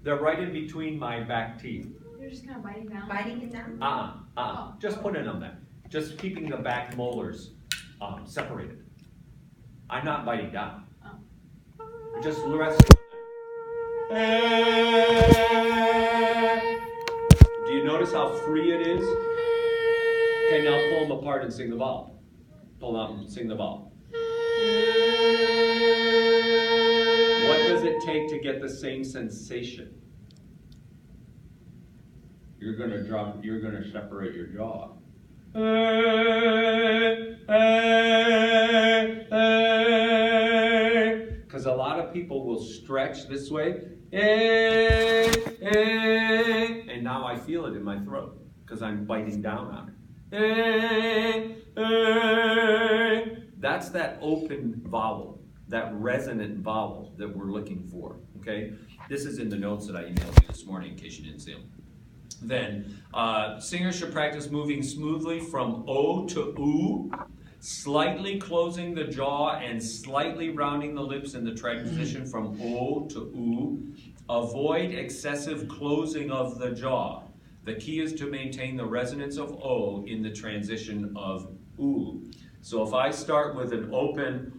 They're right in between my back teeth. You're just kind of biting down? Biting it down? Oh. Just putting them there. Just keeping the back molars separated. I'm not biting down. Oh. Just rest on that. Do you notice how free it is? Okay, now pull them apart and sing the vowel. Pull out and sing the vowel. What does it take to get the same sensation? You're gonna separate your jaw. Because a lot of people will stretch this way. And now I feel it in my throat because I'm biting down on it. That's that open vowel, that resonant vowel that we're looking for, okay? This is in the notes that I emailed you this morning in case you didn't see them. Then, singers should practice moving smoothly from O to U, slightly closing the jaw and slightly rounding the lips in the transition from O to U. Avoid excessive closing of the jaw. The key is to maintain the resonance of O in the transition of U. So if I start with an open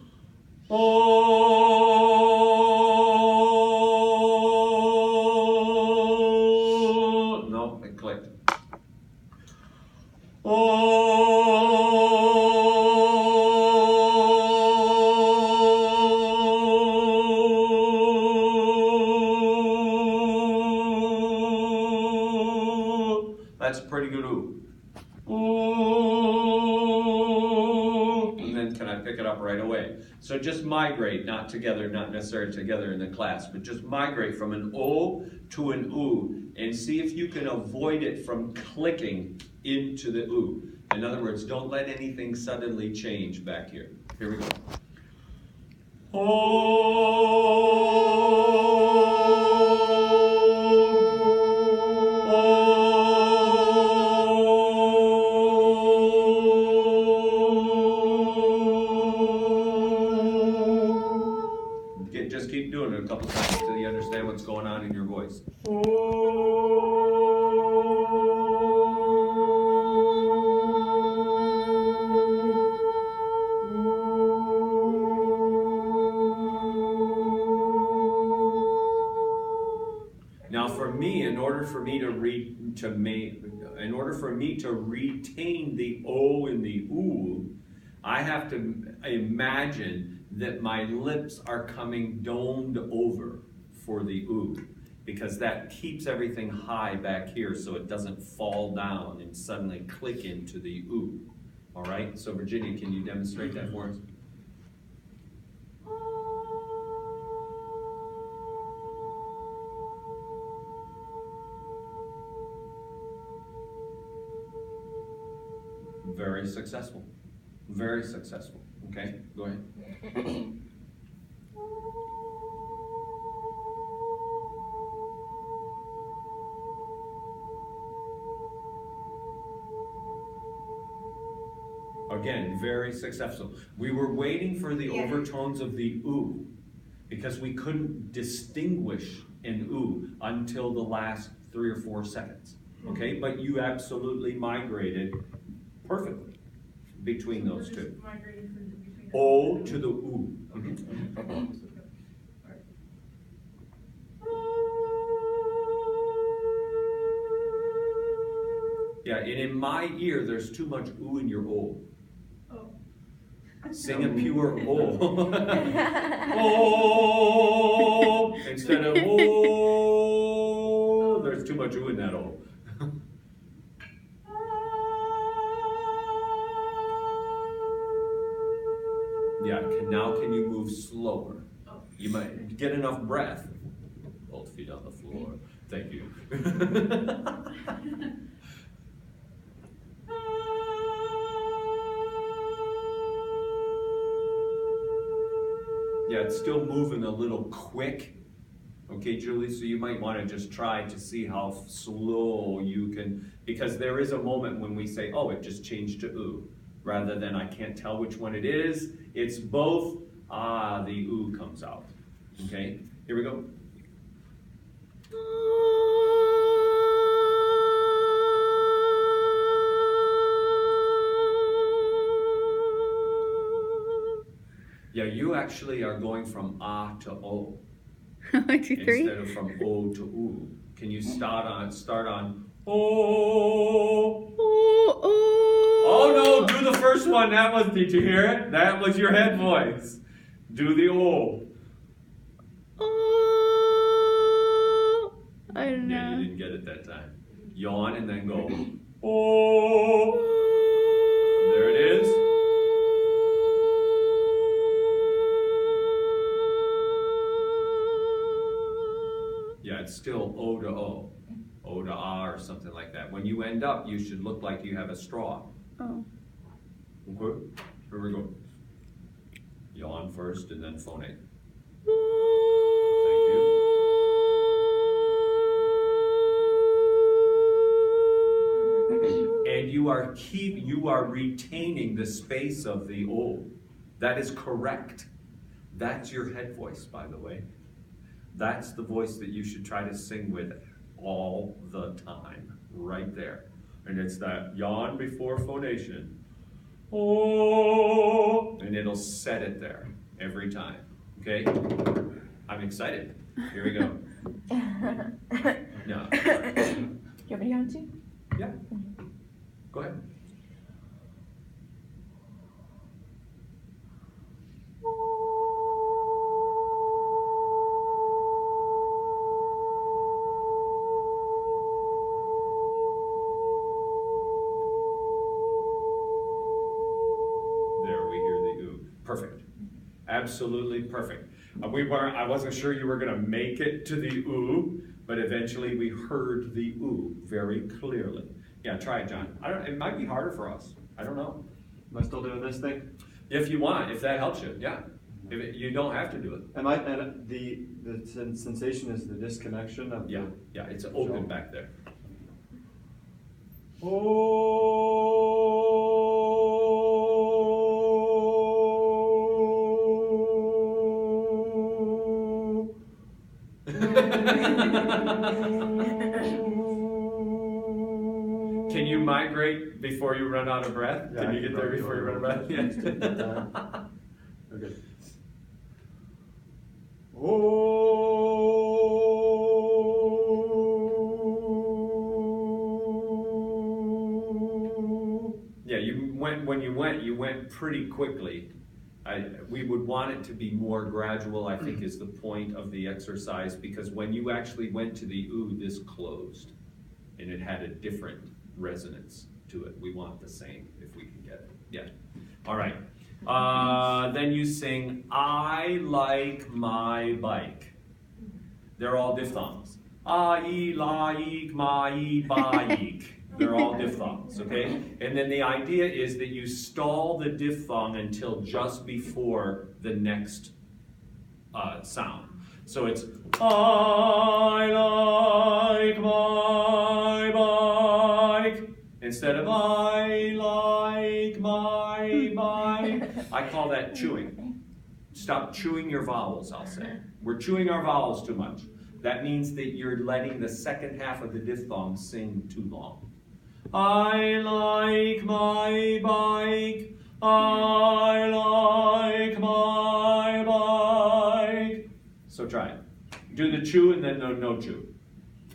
O, no, it clicked. That's a pretty good ooh. Ooh. And then can I pick it up right away? So just migrate, not together, not necessarily together in the class, but just migrate from an O to an oo and see if you can avoid it from clicking into the oo. In other words, don't let anything suddenly change back here. Here we go. Just keep doing it a couple times until you understand what's going on in your voice. Now, for me, in order for me to retain the O and the oo, I have to imagine that my lips are coming domed over for the oo, because that keeps everything high back here so it doesn't fall down and suddenly click into the oo. All right, so Virginia, can you demonstrate that for us? Very successful. Very successful. Okay, go ahead. Again, very successful. We were waiting for the overtones of the oo because we couldn't distinguish an oo until the last 3 or 4 seconds. Okay, but you absolutely migrated perfectly between those two. O to the oo. Yeah, and in my ear, there's too much oo in your O. Sing a pure O. O instead of O. There's too much oo in that O. Yeah, now can you move slower? You might get enough breath. Both feet on the floor. Thank you. Yeah, it's still moving a little quick. Okay, Julie, so you might want to just try to see how slow you can, because there is a moment when we say, oh, it just changed to oo, rather than I can't tell which one it is. It's both, the oo comes out. Okay, here we go. actually are going from ah to o 1, 2, 3. instead of from o to u. Can you start on oh? Oh, Oh no, do the first one. That was, did you hear it? That was your head voice. Do the o. Oh. I don't Yeah, know. you didn't get it that time. Yawn and then go oh. There it is. Yeah, it's still O to O. O to R or something like that. When you end up, you should look like you have a straw. Oh. Okay, here we go. Yawn first and then phonate. Thank you. And you are retaining the space of the O. That is correct. That's your head voice, by the way. That's the voice that you should try to sing with all the time, right there. And it's that yawn before phonation. Oh, and it'll set it there every time. Okay? I'm excited. Here we go. No. You want me to go too? Yeah. Go ahead. There, we hear the ooh. Perfect. Absolutely perfect. I wasn't sure you were going to make it to the ooh, but eventually we heard the ooh very clearly. Yeah, try it, John. It might be harder for us. I don't know. Am I still doing this thing? If you want, if that helps you, yeah. You don't have to do it. And the sensation is the disconnection of Yeah, yeah, it's open back there. Oh. Can you migrate before you run out of breath? Yeah, Can I you get can there probably before you run out of breath? Yeah. Okay. Oh. Yeah, you went pretty quickly. We would want it to be more gradual, I think, is the point of the exercise, because when you actually went to the ooh, this closed, and it had a different resonance to it. We want the same if we can get it. Yeah. All right. Then you sing, I like my bike. They're all diphthongs. I like my bike. They're all diphthongs, okay? And then the idea is that you stall the diphthong until just before the next sound. So it's, I like my bike, instead of I like my bike. I call that chewing. Stop chewing your vowels, I'll say. We're chewing our vowels too much. That means that you're letting the second half of the diphthong sing too long. I like my bike, I like my bike. So try it. Do the chew and then no chew.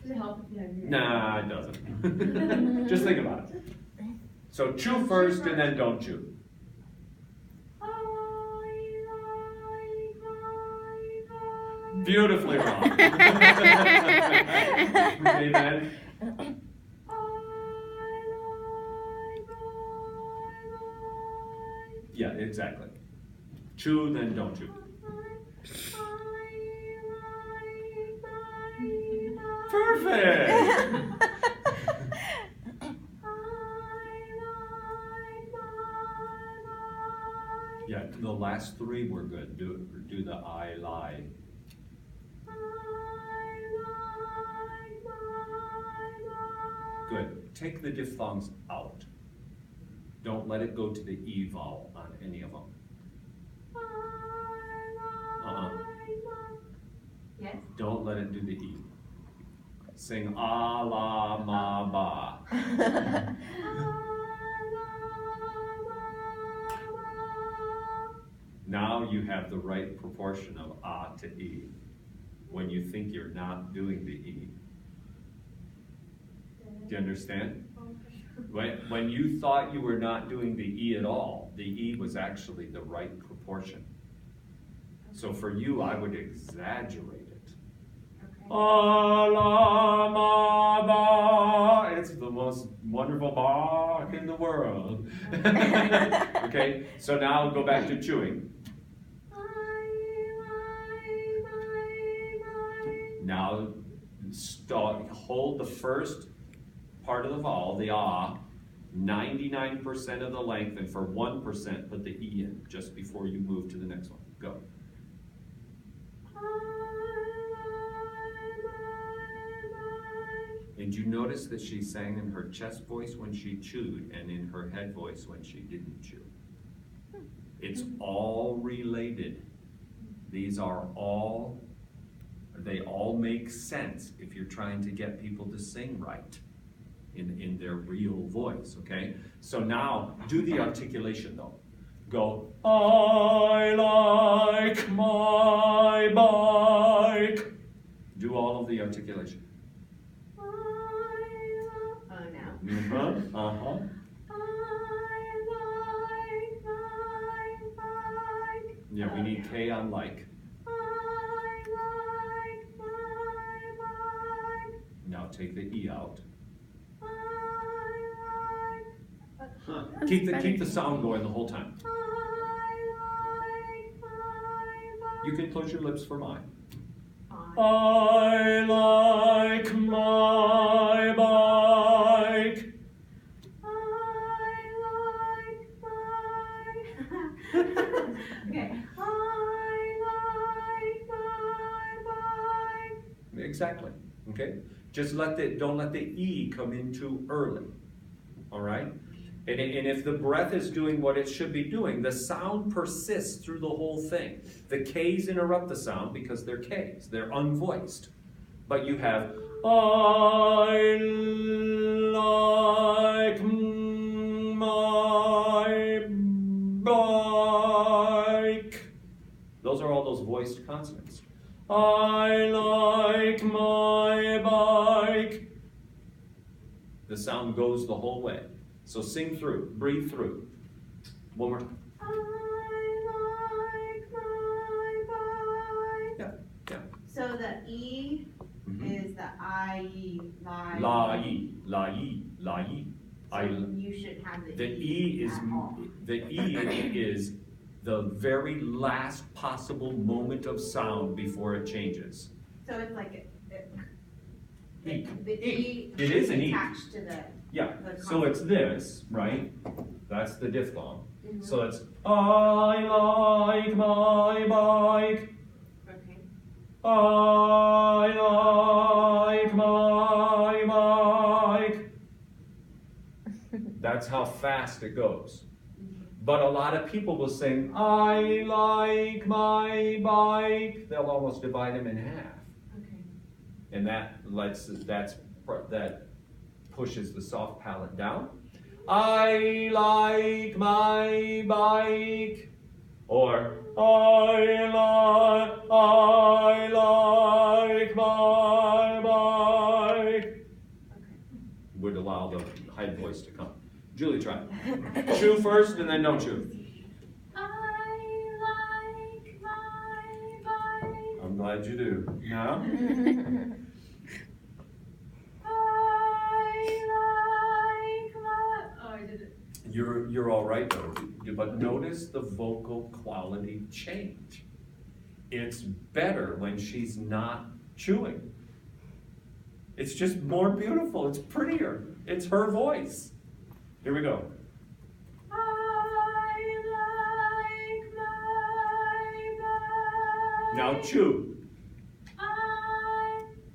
Does it help if you have your... Nah, it doesn't. Just think about it. So chew first and then don't chew. Beautifully wrong. Amen. Yeah, exactly. Chew, then don't chew. Perfect. Yeah, the last three were good. Do the I lie. Good. Take the diphthongs out. Don't let it go to the E vowel on any of them. Yes? Don't let it do the E. Sing a la ma ba. Now you have the right proportion of ah to e when you think you're not doing the e. Do you understand? When you thought you were not doing the e at all, the e was actually the right proportion. So for you, I would exaggerate it. Okay. Ah, la, ma, ba. It's the most wonderful bark in the world. Okay, so now go back to chewing. Now hold the first part of the vowel, the ah, 99% of the length, and for 1% put the e in just before you move to the next one. Go. And you notice that she sang in her chest voice when she chewed and in her head voice when she didn't chew. It's all related. These are all, they all make sense if you're trying to get people to sing right in their real voice, okay? So now, do the articulation though. Go, I like my bike. Do all of the articulation. Oh, no. Uh-huh, uh-huh. Yeah, we need K on like. Now take the E out. Keep the sound going the whole time. You can close your lips for mine. I like my bike. Okay. Exactly. Okay. Just don't let the E come in too early. All right. And if the breath is doing what it should be doing, the sound persists through the whole thing. The K's interrupt the sound because they're K's. They're unvoiced. But you have, I like my bike. Those are all those voiced consonants. I like my bike. The sound goes the whole way. So sing through, breathe through. One more time. Yeah, yeah. So the E is the I-E, lie. La-yi, la-yi, la-yi. So you should have The E is at all. the E is the very last possible moment of sound before it changes. So it's like the E. E It is an E. attached to the. Yeah, The so it's this, right? That's the diphthong. Mhm. So it's, I like my bike. Okay. I like my bike. That's how fast it goes. But a lot of people will sing, I like my bike. They'll almost divide them in half. Okay. And that pushes the soft palate down. I like my bike. Or I like my bike. Would allow the high voice to come. Julie, try it. Chew first and then don't chew. I like my bike. I'm glad you do. Now? You're all right though, but notice the vocal quality change. It's better when she's not chewing. It's just more beautiful, it's prettier, it's her voice. Here we go. Now chew.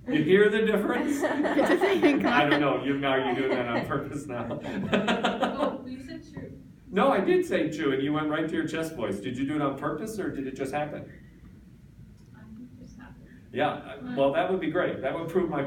You hear the difference? I don't know, are you doing that on purpose now? Oh, you said true. No, I did say chew, and you went right to your chest voice. Did you do it on purpose, or did it just happen? I think this happened. Yeah, well, that would be great. That would prove my